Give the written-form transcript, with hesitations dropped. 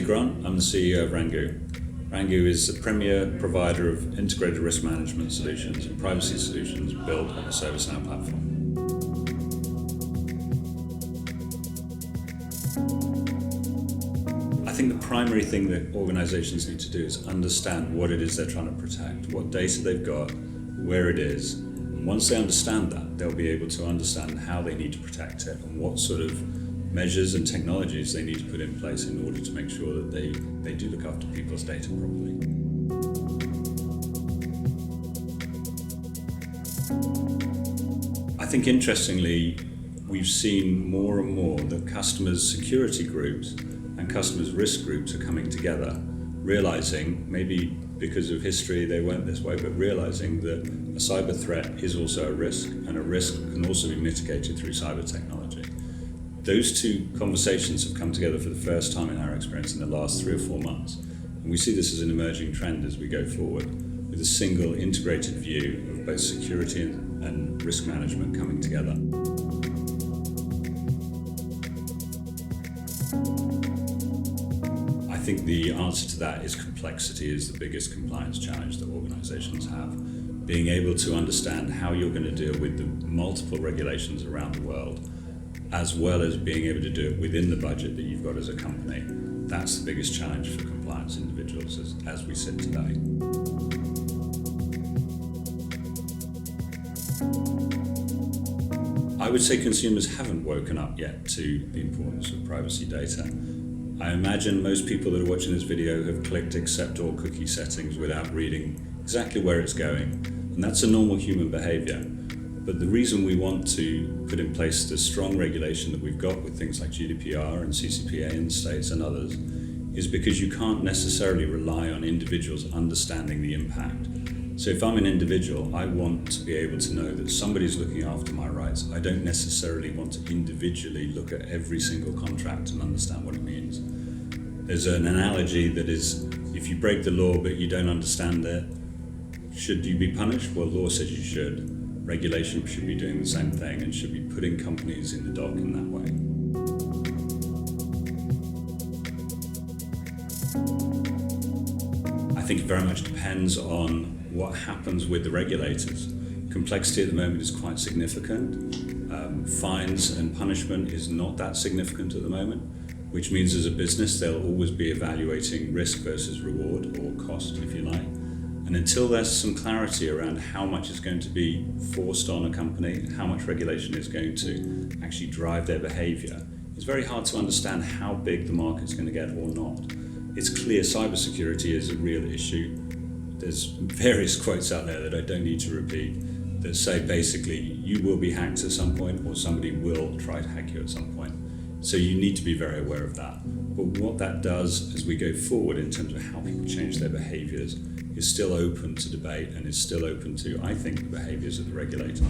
Andy Grant. I'm the CEO of Wrangu. Wrangu is the premier provider of integrated risk management solutions and privacy solutions built on the ServiceNow platform. I think the primary thing that organizations need to do is understand what it is they're trying to protect, what data they've got, where it is. And once they understand that, they'll be able to understand how they need to protect it and what sort of measures and technologies they need to put in place in order to make sure that they do look after people's data properly. I think interestingly, we've seen more and more that customers' security groups and customers' risk groups are coming together, realizing, maybe because of history they weren't this way, but realizing that a cyber threat is also a risk, and a risk can also be mitigated through cyber technology. Those two conversations have come together for the first time in our experience in the last 3 or 4 months. And we see this as an emerging trend as we go forward, with a single integrated view of both security and risk management coming together. I think the answer to that is complexity is the biggest compliance challenge that organizations have. Being able to understand how you're going to deal with the multiple regulations around the world, as well as being able to do it within the budget that you've got as a company. That's the biggest challenge for compliance individuals as we sit today. I would say consumers haven't woken up yet to the importance of privacy data. I imagine most people that are watching this video have clicked accept all cookie settings without reading exactly where it's going. And that's a normal human behavior. But the reason we want to put in place the strong regulation that we've got with things like GDPR and CCPA in the States and others is because you can't necessarily rely on individuals understanding the impact. So if I'm an individual, I want to be able to know that somebody's looking after my rights. I don't necessarily want to individually look at every single contract and understand what it means. There's an analogy that is, if you break the law but you don't understand it, should you be punished? Well, law says you should. Regulation should be doing the same thing and should be putting companies in the dock in that way. I think it very much depends on what happens with the regulators. Complexity at the moment is quite significant. Fines and punishment is not that significant at the moment, which means as a business they'll always be evaluating risk versus reward, or cost if you like. And until there's some clarity around how much is going to be forced on a company, how much regulation is going to actually drive their behavior, it's very hard to understand how big the market's going to get or not. It's clear cybersecurity is a real issue. There's various quotes out there that I don't need to repeat that say basically you will be hacked at some point or somebody will try to hack you at some point. So you need to be very aware of that. But what that does as we go forward in terms of how people change their behaviors is still open to debate and is still open to, I think, the behaviors of the regulators.